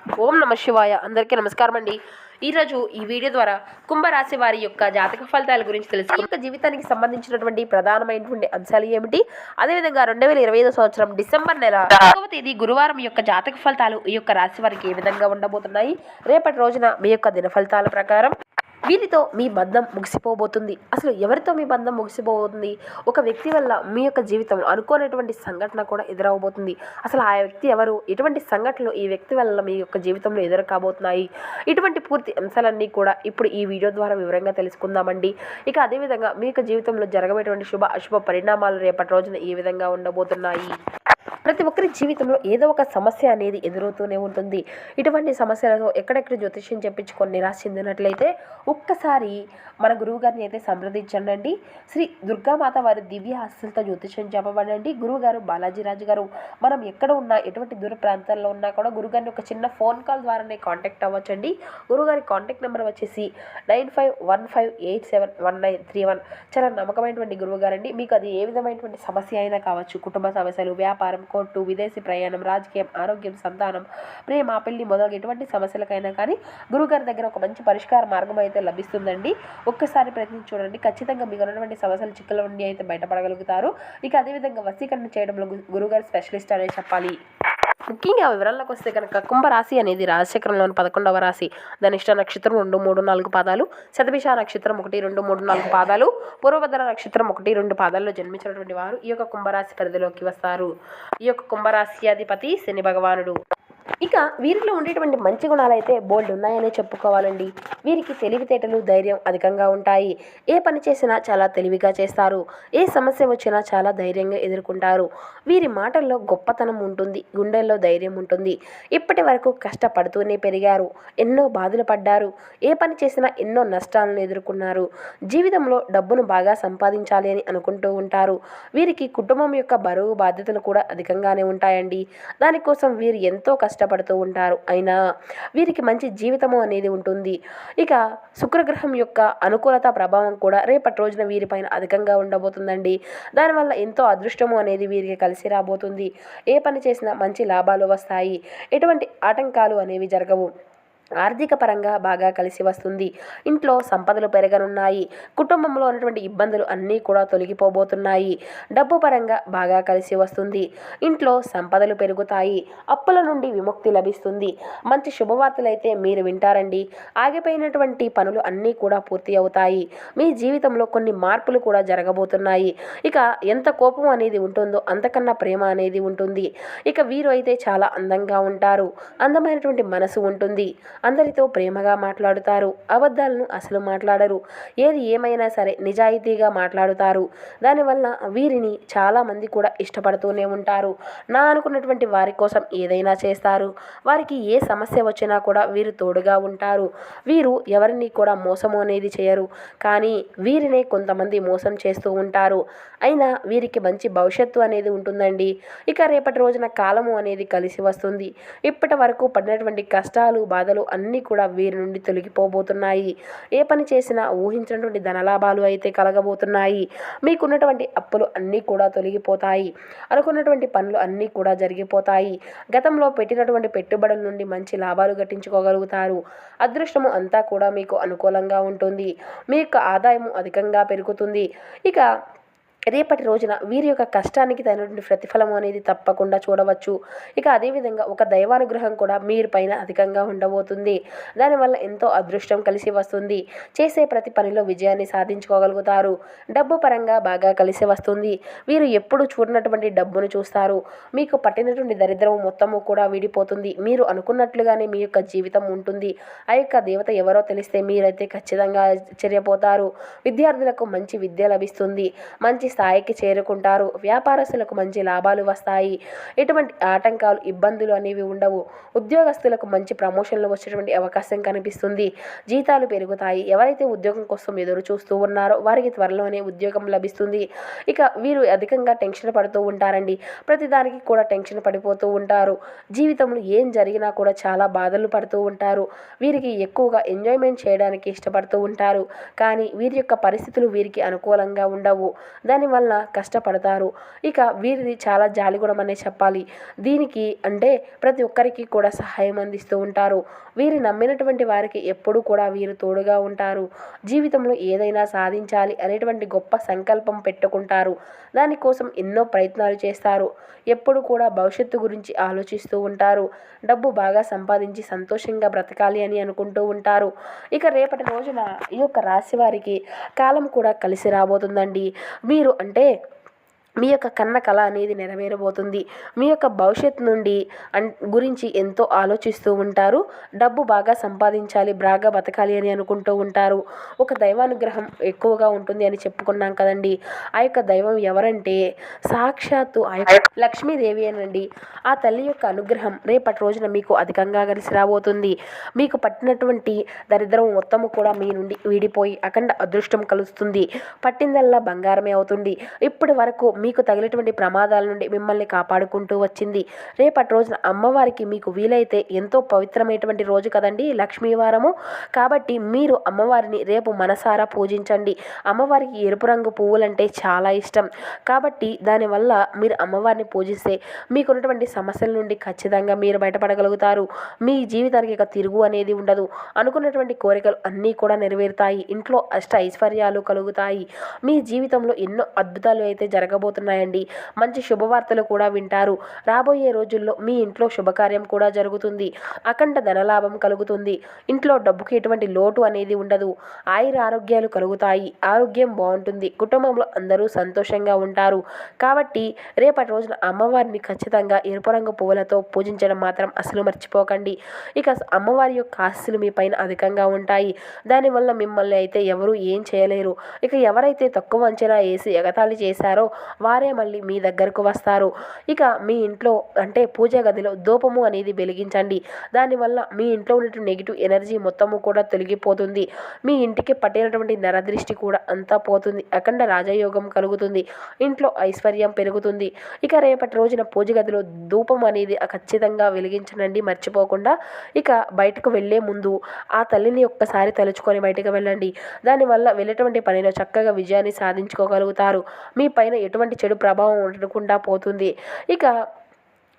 ఓం నమ శివాయ. అందరికీ నమస్కారం అండి. ఈరోజు ఈ వీడియో ద్వారా కుంభరాశి వారి యొక్క జాతక ఫలితాల గురించి తెలుసుకుందాం. యొక్క జీవితానికి సంబంధించినటువంటి ప్రధానమైనటువంటి అంశాలు ఏమిటి, అదేవిధంగా 2025 సంవత్సరం డిసెంబర్ నెల 1వ తేదీ గురువారం యొక్క జాతక ఫలితాలు ఈ యొక్క రాశి వారికి ఏ విధంగా ఉండబోతున్నాయి, రేపటి రోజున మీ యొక్క దిన ఫలితాల ప్రకారం వీరితో మీ బంధం ముగిసిపోబోతుంది. అసలు ఎవరితో మీ బంధం ముగిసిపోబోతుంది? ఒక వ్యక్తి వల్ల మీ యొక్క జీవితంలో అనుకోనటువంటి సంఘటన కూడా ఎదురవబోతుంది. అసలు ఆ వ్యక్తి ఎవరు, ఎటువంటి సంఘటనలు ఈ వ్యక్తి వల్ల మీ యొక్క జీవితంలో ఎదురు కాబోతున్నాయి, ఇటువంటి పూర్తి అంశాలన్నీ కూడా ఇప్పుడు ఈ వీడియో ద్వారా వివరంగా తెలుసుకుందామండి. ఇక అదేవిధంగా మీ యొక్క జీవితంలో జరగబోయేటువంటి శుభ అశుభ పరిణామాలు రేపటి రోజున ఏ విధంగా ఉండబోతున్నాయి. ప్రతి ఒక్కరి జీవితంలో ఏదో ఒక సమస్య అనేది ఎదురవుతూనే ఉంటుంది. ఇటువంటి సమస్యలతో ఎక్కడెక్కడ జ్యోతిష్యం చెప్పించుకొని నిరాశ చెందినట్లయితే ఒక్కసారి మన గురువుగారిని అయితే సంప్రదించండి. శ్రీ దుర్గామాత వారి దివ్య హస్తలతో జ్యోతిష్యం చెప్పబడండి. గురువుగారు బాలాజీరాజు గారు. మనం ఎక్కడ ఉన్నా, ఎటువంటి దూర ప్రాంతాల్లో ఉన్నా కూడా గురుగారిని ఒక చిన్న ఫోన్ కాల్ ద్వారానే కాంటాక్ట్ అవ్వచ్చండి. గురువుగారి కాంటాక్ట్ నెంబర్ వచ్చేసి 9515871931. చాలా నమ్మకమైనటువంటి గురువుగారండి. మీకు అది ఏ విధమైనటువంటి సమస్య అయినా కావచ్చు, కుటుంబ సమస్యలు, వ్యాపారం, కోర్టు, విదేశీ ప్రయాణం, రాజకీయం, ఆరోగ్యం, సంతానం, ప్రేమ, పెళ్లి మొదలగు ఎటువంటి సమస్యలకైనా కానీ గురుగారి దగ్గర ఒక మంచి పరిష్కార మార్గం అయితే లభిస్తుందండి. ఒక్కసారి ప్రయత్నించి చూడండి. ఖచ్చితంగా మీకు ఉన్నటువంటి సమస్యలు, చిక్కుల నుండి అయితే బయటపడగలుగుతారు. ఇక అదేవిధంగా వశీకరణ చేయడంలో గురుగారి స్పెషలిస్ట్ అనే చెప్పాలి. ముఖ్యంగా వివరాల్లోకి వస్తే కనుక కుంభరాశి అనేది రాశిచక్రంలోని 11వ రాశి. ధనిష్ట నక్షత్రం 2, 3, 4 పాదాలు, శతభిష నక్షత్రం 1, 2, 3, 4 పాదాలు, పూర్వభద్ర నక్షత్రం 1, 2 పాదాల్లో జన్మించినటువంటి వారు ఈ యొక్క కుంభరాశి పరిధిలోకి వస్తారు. ఈ యొక్క కుంభరాశి అధిపతి శని భగవానుడు. ఇక వీరిలో ఉండేటువంటి మంచి గుణాలు అయితే బోల్డ్ ఉన్నాయనే చెప్పుకోవాలండి. వీరికి తెలివితేటలు, ధైర్యం అధికంగా ఉంటాయి. ఏ పని చేసినా చాలా తెలివిగా చేస్తారు. ఏ సమస్య వచ్చినా చాలా ధైర్యంగా ఎదుర్కొంటారు. వీరి మాటల్లో గొప్పతనం ఉంటుంది, గుండెల్లో ధైర్యం ఉంటుంది. ఇప్పటి వరకు కష్టపడుతూనే పెరిగారు, ఎన్నో బాధలు పడ్డారు. ఏ పని చేసినా ఎన్నో నష్టాలను ఎదుర్కొన్నారు. జీవితంలో డబ్బును బాగా సంపాదించాలి అని అనుకుంటూ ఉంటారు. వీరికి కుటుంబం యొక్క బరువు బాధ్యతలు కూడా అధికంగానే ఉంటాయండి. దానికోసం వీరు ఎంతో కష్టపడుతూ ఉంటారు. అయినా వీరికి మంచి జీవితము అనేది ఉంటుంది. ఇక శుక్రగ్రహం యొక్క అనుకూలత ప్రభావం కూడా రేపటి రోజున వీరిపైన అధికంగా ఉండబోతుందండి. దానివల్ల ఎంతో అదృష్టము అనేది వీరికి కలిసి రాబోతుంది. ఏ పని చేసినా మంచి లాభాలు వస్తాయి. ఎటువంటి ఆటంకాలు అనేవి జరగవు. ఆర్థిక పరంగా బాగా కలిసి వస్తుంది. ఇంట్లో సంపదలు పెరగనున్నాయి. కుటుంబంలో ఉన్నటువంటి ఇబ్బందులు అన్నీ కూడా తొలగిపోబోతున్నాయి. డబ్బు పరంగా బాగా కలిసి వస్తుంది. ఇంట్లో సంపదలు పెరుగుతాయి. అప్పుల నుండి విముక్తి లభిస్తుంది. మంచి శుభవార్తలు అయితే మీరు వింటారండి. ఆగిపోయినటువంటి పనులు అన్నీ కూడా పూర్తి అవుతాయి. మీ జీవితంలో కొన్ని మార్పులు కూడా జరగబోతున్నాయి. ఇక ఎంత కోపం అనేది ఉంటుందో అంతకన్నా ప్రేమ అనేది ఉంటుంది. ఇక వీరు అయితే చాలా అందంగా ఉంటారు. అందమైనటువంటి మనసు ఉంటుంది. అందరితో ప్రేమగా మాట్లాడుతారు. అబద్ధాలను అసలు మాట్లాడరు. ఏది ఏమైనా సరే నిజాయితీగా మాట్లాడుతారు. దానివల్ల వీరిని చాలామంది కూడా ఇష్టపడుతూనే ఉంటారు. నా అనుకున్నటువంటి వారి కోసం ఏదైనా చేస్తారు. వారికి ఏ సమస్య వచ్చినా కూడా వీరు తోడుగా ఉంటారు. వీరు ఎవరిని కూడా మోసము అనేది చేయరు. కానీ వీరినే కొంతమంది మోసం చేస్తూ ఉంటారు. అయినా వీరికి మంచి భవిష్యత్తు అనేది ఉంటుందండి. ఇక రేపటి రోజున కాలము అనేది కలిసి వస్తుంది. ఇప్పటి వరకు పడినటువంటి కష్టాలు, బాధలు అన్నీ కూడా వీరి నుండి తొలగిపోబోతున్నాయి. ఏ పని చేసినా ఊహించినటువంటి ధనలాభాలు అయితే కలగబోతున్నాయి. మీకున్నటువంటి అప్పులు అన్నీ కూడా తొలగిపోతాయి. అనుకున్నటువంటి పనులు అన్నీ కూడా జరిగిపోతాయి. గతంలో పెట్టినటువంటి పెట్టుబడుల నుండి మంచి లాభాలు గట్టించుకోగలుగుతారు. అదృష్టము అంతా కూడా మీకు అనుకూలంగా ఉంటుంది. మీ యొక్క ఆదాయము అధికంగా పెరుగుతుంది. ఇక రేపటి రోజున వీరి యొక్క కష్టానికి తగినటువంటి ప్రతిఫలం అనేది తప్పకుండా చూడవచ్చు. ఇక అదేవిధంగా ఒక దైవానుగ్రహం కూడా మీరు పైన అధికంగా ఉండబోతుంది. దానివల్ల ఎంతో అదృష్టం కలిసి వస్తుంది. చేసే ప్రతి పనిలో విజయాన్ని సాధించుకోగలుగుతారు. డబ్బు పరంగా బాగా కలిసి వస్తుంది. వీరు ఎప్పుడు చూడనటువంటి డబ్బును చూస్తారు. మీకు పట్టినటువంటి దరిద్రం మొత్తము కూడా విడిపోతుంది. మీరు అనుకున్నట్లుగానే మీ యొక్క జీవితం ఉంటుంది. ఆ యొక్క దేవత ఎవరో తెలిస్తే మీరైతే ఖచ్చితంగా ఆశ్చర్యపోతారు. విద్యార్థులకు మంచి విద్య లభిస్తుంది. మంచి స్థాయికి చేరుకుంటారు. వ్యాపారస్తులకు మంచి లాభాలు వస్తాయి. ఎటువంటి ఆటంకాలు, ఇబ్బందులు అనేవి ఉండవు. ఉద్యోగస్తులకు మంచి ప్రమోషన్లు వచ్చేటువంటి అవకాశం కనిపిస్తుంది. జీతాలు పెరుగుతాయి. ఎవరైతే ఉద్యోగం కోసం ఎదురు చూస్తూ ఉన్నారో వారికి త్వరలోనే ఉద్యోగం లభిస్తుంది. ఇక వీరు అధికంగా టెన్షన్ పడుతూ ఉంటారండి. ప్రతిదానికి కూడా టెన్షన్ పడిపోతూ ఉంటారు. జీవితంలో ఏం జరిగినా కూడా చాలా బాధలు పడుతూ ఉంటారు. వీరికి ఎక్కువగా ఎంజాయ్మెంట్ చేయడానికి ఇష్టపడుతూ ఉంటారు. కానీ వీరి యొక్క పరిస్థితులు వీరికి అనుకూలంగా ఉండవు. దాని దానివల్ల కష్టపడతారు. ఇక వీరిది చాలా జాలిగుణం అనే చెప్పాలి. దీనికి అంటే ప్రతి ఒక్కరికి కూడా సహాయం అందిస్తూ ఉంటారు. వీరు నమ్మినటువంటి వారికి ఎప్పుడూ కూడా వీరు తోడుగా ఉంటారు. జీవితంలో ఏదైనా సాధించాలి అనేటువంటి గొప్ప సంకల్పం పెట్టుకుంటారు. దానికోసం ఎన్నో ప్రయత్నాలు చేస్తారు. ఎప్పుడు కూడా భవిష్యత్తు గురించి ఆలోచిస్తూ ఉంటారు. డబ్బు బాగా సంపాదించి సంతోషంగా బ్రతకాలి అని అనుకుంటూ ఉంటారు. ఇక రేపటి రోజున ఈ యొక్క రాశి వారికి కాలం కూడా కలిసి రాబోతుందండి. మీరు అంటే మీ యొక్క కన్న కళ అనేది నెరవేరబోతుంది. మీ యొక్క భవిష్యత్తు నుండి గురించి ఎంతో ఆలోచిస్తూ ఉంటారు. డబ్బు బాగా సంపాదించాలి, బాగా బతకాలి అని అనుకుంటూ ఉంటారు. ఒక దైవానుగ్రహం ఎక్కువగా ఉంటుంది అని చెప్పుకున్నాం కదండి. ఆ యొక్క దైవం ఎవరంటే సాక్షాత్తు ఆ యొక్క లక్ష్మీదేవి అనండి. ఆ తల్లి యొక్క అనుగ్రహం రేపటి రోజున మీకు అధికంగా కలిసి రాబోతుంది. మీకు పట్టినటువంటి దరిద్రం మొత్తము కూడా మీ నుండి వీడిపోయి అఖండ అదృష్టం కలుస్తుంది. పట్టిందల్లా బంగారమే అవుతుంది. ఇప్పటి వరకు మీకు తగిలేటువంటి ప్రమాదాల నుండి మిమ్మల్ని కాపాడుకుంటూ వచ్చింది. రేపటి రోజున అమ్మవారికి మీకు వీలైతే ఎంతో పవిత్రమైనటువంటి రోజు కదండి లక్ష్మీవారము. కాబట్టి మీరు అమ్మవారిని రేపు మనసారా పూజించండి. అమ్మవారికి ఎరుపు రంగు పువ్వులంటే చాలా ఇష్టం. కాబట్టి దానివల్ల మీరు అమ్మవారిని పూజిస్తే మీకున్నటువంటి సమస్యల నుండి ఖచ్చితంగా మీరు బయటపడగలుగుతారు. మీ జీవితానికి ఇక తిరుగు అనేది ఉండదు. అనుకున్నటువంటి కోరికలు అన్నీ కూడా నెరవేరుతాయి. ఇంట్లో అష్ట ఐశ్వర్యాలు కలుగుతాయి. మీ జీవితంలో ఎన్నో అద్భుతాలు అయితే జరగబోతున్నాయండి. మంచి శుభవార్తలు కూడా వింటారు. రాబోయే రోజుల్లో మీ ఇంట్లో శుభకార్యం కూడా జరుగుతుంది. అఖండ ధనలాభం కలుగుతుంది. ఇంట్లో డబ్బుకి ఎటువంటి లోటు అనేది ఉండదు. ఆయుర ఆరోగ్యాలు కలుగుతాయి. ఆరోగ్యం బాగుంటుంది. కుటుంబంలో అందరూ సంతోషంగా ఉంటారు. కాబట్టి రేపటి రోజున అమ్మవారిని ఖచ్చితంగా ఎరుపు రంగు పువ్వులతో పూజించడం మాత్రం అసలు మర్చిపోకండి. ఇక అమ్మవారి యొక్క ఆశీస్సులు మీ పైన అధికంగా ఉంటాయి. దానివల్ల మిమ్మల్ని అయితే ఎవరు ఏం చేయలేరు. ఇక ఎవరైతే తక్కువ అంచనా వేసి ఎగతాళి చేశారో వారే మళ్ళీ మీ దగ్గరకు వస్తారు. ఇక మీ ఇంట్లో అంటే పూజ గదిలో ధూపము అనేది వెలిగించండి. దానివల్ల మీ ఇంట్లో ఉన్నటువంటి నెగిటివ్ ఎనర్జీ మొత్తము కూడా తొలగిపోతుంది. మీ ఇంటికి పట్టినటువంటి నరదృష్టి కూడా అంతా పోతుంది. అఖండ రాజయోగం కలుగుతుంది. ఇంట్లో ఐశ్వర్యం పెరుగుతుంది. ఇక రేపటి రోజున పూజ గదిలో ధూపం అనేది ఖచ్చితంగా వెలిగించనండి మర్చిపోకుండా. ఇక బయటకు వెళ్లే ముందు ఆ తల్లిని ఒక్కసారి తలుచుకొని బయటకు వెళ్ళండి. దానివల్ల వెళ్ళేటువంటి పనిలో చక్కగా విజయాన్ని సాధించుకోగలుగుతారు. మీ పైన ఎటువంటి చెడు ప్రభావం ఉండకుండా పోతుంది. ఇక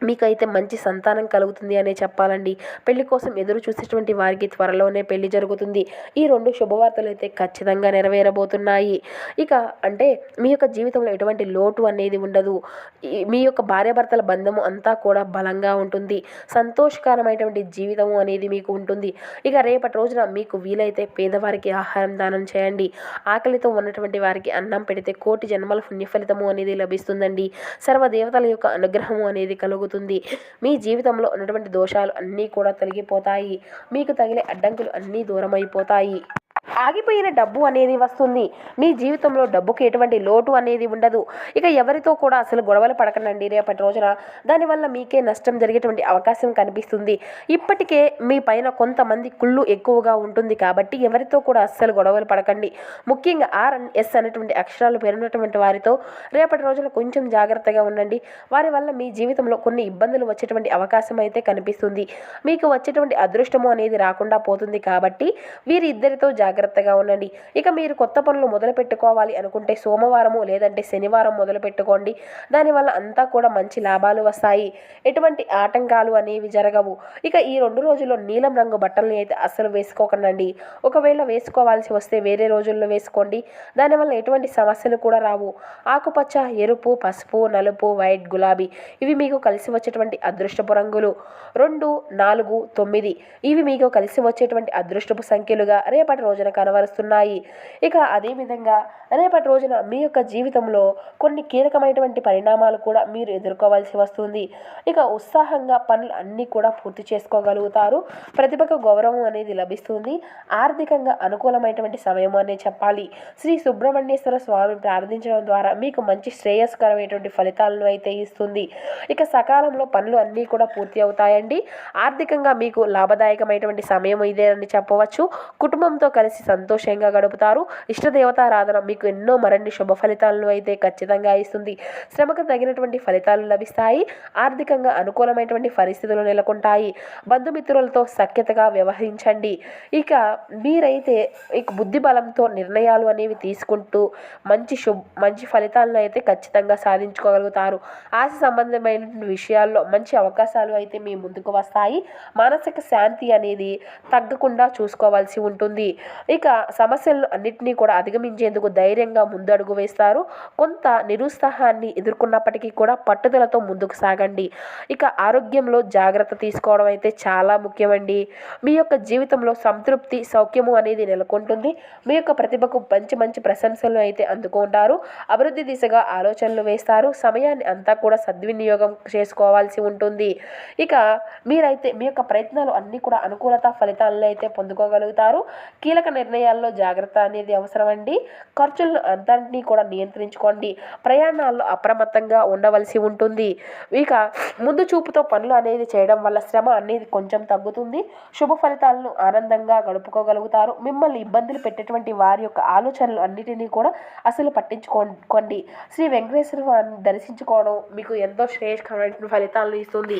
మీకైతే మంచి సంతానం కలుగుతుంది అనే చెప్పాలండి. పెళ్లి కోసం ఎదురు చూసేటువంటి వారికి త్వరలోనే పెళ్లి జరుగుతుంది. ఈ 2 శుభవార్తలు అయితే ఖచ్చితంగా నెరవేరబోతున్నాయి. ఇక అంటే మీ యొక్క జీవితంలో ఎటువంటి లోటు అనేది ఉండదు. మీ యొక్క భార్యాభర్తల బంధము అంతా కూడా బలంగా ఉంటుంది. సంతోషకరమైనటువంటి జీవితము అనేది మీకు ఉంటుంది. ఇక రేపటి రోజున మీకు వీలైతే పేదవారికి ఆహారం దానం చేయండి. ఆకలితో ఉన్నటువంటి వారికి అన్నం పెడితే కోటి జన్మల పుణ్యఫలితము అనేది లభిస్తుందండి. సర్వదేవతల యొక్క అనుగ్రహము అనేది కలుగుతుంది. మీ జీవితంలో ఉన్నటువంటి దోషాలు అన్నీ కూడా తొలగిపోతాయి. మీకు తగిలే అడ్డంకులు అన్నీ దూరమైపోతాయి. ఆగిపోయిన డబ్బు అనేది వస్తుంది. మీ జీవితంలో డబ్బుకి ఎటువంటి లోటు అనేది ఉండదు. ఇక ఎవరితో కూడా అసలు గొడవలు పడకండి రేపటి రోజున. దానివల్ల మీకే నష్టం జరిగేటువంటి అవకాశం కనిపిస్తుంది. ఇప్పటికే మీ పైన కొంతమంది కుళ్ళు ఎక్కువగా ఉంటుంది. కాబట్టి ఎవరితో కూడా అస్సలు గొడవలు పడకండి. ముఖ్యంగా RS అనేటువంటి అక్షరాలు పెరిగినటువంటి వారితో రేపటి రోజున కొంచెం జాగ్రత్తగా ఉండండి. వారి వల్ల మీ జీవితంలో కొన్ని ఇబ్బందులు వచ్చేటువంటి అవకాశం అయితే కనిపిస్తుంది. మీకు వచ్చేటువంటి అదృష్టము అనేది రాకుండా పోతుంది. కాబట్టి వీరిద్దరితో జాగ్రత్తగా ఉండండి. ఇక మీరు కొత్త పనులు మొదలు పెట్టుకోవాలి అనుకుంటే సోమవారము లేదంటే శనివారం మొదలు పెట్టుకోండి. దానివల్ల అంతా కూడా మంచి లాభాలు వస్తాయి. ఎటువంటి ఆటంకాలు అనేవి జరగవు. ఇక ఈ 2 రోజుల్లో నీలం రంగు బట్టల్ని అయితే అస్సలు వేసుకోకండి. ఒకవేళ వేసుకోవాల్సి వస్తే వేరే రోజుల్లో వేసుకోండి. దానివల్ల ఎటువంటి సమస్యలు కూడా రావు. ఆకుపచ్చ, ఎరుపు, పసుపు, నలుపు, వైట్, గులాబీ ఇవి మీకు కలిసి వచ్చేటువంటి అదృష్టపు రంగులు. 2, 4, 9 ఇవి మీకు కలిసి వచ్చేటువంటి అదృష్టపు సంఖ్యలుగా రేపటి రోజున కనబరుస్తున్నాయి. ఇక అదేవిధంగా రేపటి రోజున మీ యొక్క జీవితంలో కొన్ని కీలకమైనటువంటి పరిణామాలు కూడా మీరు ఎదుర్కోవాల్సి వస్తుంది. ఇక ఉత్సాహంగా పనులు అన్నీ కూడా పూర్తి చేసుకోగలుగుతారు. ప్రతిభకు గౌరవం అనేది లభిస్తుంది. ఆర్థికంగా అనుకూలమైనటువంటి సమయం అనే చెప్పాలి. శ్రీ సుబ్రహ్మణ్యేశ్వర స్వామిని ప్రార్థించడం ద్వారా మీకు మంచి శ్రేయస్కరమైనటువంటి ఫలితాలను అయితే ఇస్తుంది. ఇక సకాలంలో పనులు అన్నీ కూడా పూర్తి అవుతాయండి. ఆర్థికంగా మీకు లాభదాయకమైనటువంటి సమయం ఇదేనని చెప్పవచ్చు. కుటుంబంతో కలిసి కలిసి సంతోషంగా గడుపుతారు. ఇష్టదేవతారాధన మీకు ఎన్నో మరిన్ని శుభ ఫలితాలను అయితే ఖచ్చితంగా ఇస్తుంది. శ్రమకు తగినటువంటి ఫలితాలు లభిస్తాయి. ఆర్థికంగా అనుకూలమైనటువంటి పరిస్థితులు నెలకొంటాయి. బంధుమిత్రులతో సఖ్యతగా వ్యవహరించండి. ఇక మీరైతే బుద్ధి బలంతో నిర్ణయాలు అనేవి తీసుకుంటూ మంచి ఫలితాలను అయితే ఖచ్చితంగా సాధించుకోగలుగుతారు. ఆశ సంబంధమైన విషయాల్లో మంచి అవకాశాలు అయితే మీ ముందుకు వస్తాయి. మానసిక శాంతి అనేది తగ్గకుండా చూసుకోవాల్సి ఉంటుంది. ఇక సమస్యలను అన్నింటినీ కూడా అధిగమించేందుకు ధైర్యంగా ముందడుగు వేస్తారు. కొంత నిరుత్సాహాన్ని ఎదుర్కొన్నప్పటికీ కూడా పట్టుదలతో ముందుకు సాగండి. ఇక ఆరోగ్యంలో జాగ్రత్త తీసుకోవడం అయితే చాలా ముఖ్యమండి. మీ యొక్క జీవితంలో సంతృప్తి, సౌఖ్యము అనేది నెలకొంటుంది. మీ యొక్క ప్రతిభకు మంచి ప్రశంసలు అయితే అందుకుంటారు. అభివృద్ధి దిశగా ఆలోచనలు వేస్తారు. సమయాన్ని అంతా కూడా సద్వినియోగం చేసుకోవాల్సి ఉంటుంది. ఇక మీరైతే మీ యొక్క ప్రయత్నాలు అన్నీ కూడా అనుకూలత ఫలితాలను అయితే పొందుకోగలుగుతారు. కీలక నిర్ణయాల్లో జాగ్రత్త అనేది అవసరమండి. ఖర్చులను అంతటినీ కూడా నియంత్రించుకోండి. ప్రయాణాల్లో అప్రమత్తంగా ఉండవలసి ఉంటుంది. ఇక ముందు చూపుతో పనులు అనేది చేయడం వల్ల శ్రమ అనేది కొంచెం తగ్గుతుంది. శుభ ఫలితాలను ఆనందంగా గడుపుకోగలుగుతారు. మిమ్మల్ని ఇబ్బందులు పెట్టేటువంటి వారి యొక్క ఆలోచనలు అన్నిటినీ కూడా అసలు పట్టించుకోండి. శ్రీ వెంకటేశ్వర వారిని దర్శించుకోవడం మీకు ఎంతో శ్రేయస్కరమైన ఫలితాలను ఇస్తుంది.